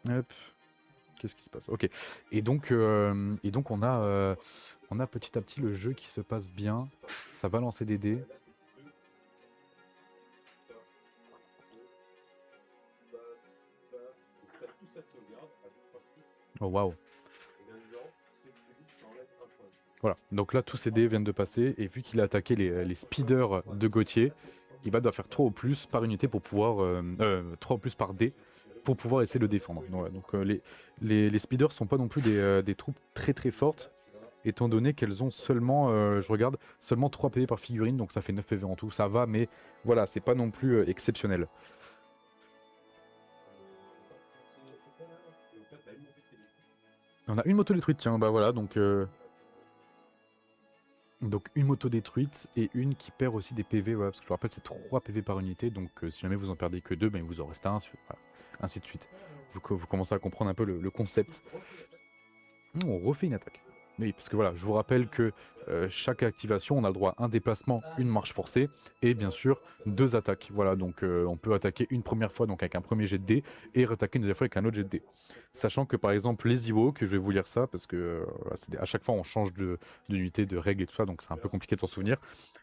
Hop. Qu'est-ce qui se passe? Ok. Et donc on a petit à petit le jeu qui se passe bien. Ça va lancer des dés. Oh waouh. Voilà. Donc là, tous ces dés viennent de passer. Et vu qu'il a attaqué les speeders de Gauthier, il va devoir faire 3 au plus par unité pour pouvoir. 3 au plus par dé pour pouvoir essayer de le défendre. Donc, ouais, donc les speeders sont pas non plus des troupes très très fortes, étant donné qu'elles ont seulement, je regarde, seulement 3 PV par figurine, donc ça fait 9 PV en tout, ça va, mais voilà, c'est pas non plus exceptionnel. On a une moto détruite, tiens, bah voilà, donc une moto détruite et une qui perd aussi des PV, voilà, parce que je vous rappelle, c'est 3 PV par unité, donc si jamais vous en perdez que 2, ben, il vous en reste un, voilà, ainsi de suite. Vous commencez à comprendre un peu le concept. On refait une attaque. Oui, parce que voilà, je vous rappelle que chaque activation, on a le droit à un déplacement, une marche forcée, et bien sûr, 2 attaques. Voilà, donc on peut attaquer une première fois donc avec un premier jet de dés, et rattaquer une deuxième fois avec un autre jet de dés. Sachant que par exemple, les Ewoks, je vais vous lire ça, parce que à chaque fois on change d'unité, de règles et tout ça, donc c'est un peu compliqué de s'en souvenir.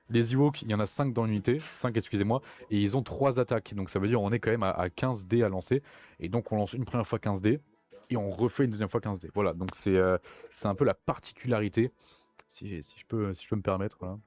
Les Ewoks, il y en a 5 dans l'unité, 5 excusez-moi, et ils ont 3 attaques, donc ça veut dire on est quand même à 15 dés à lancer, et donc on lance une première fois 15 dés, et on refait une deuxième fois 15 dés. Voilà, donc c'est un peu la particularité, si je peux me permettre. Voilà.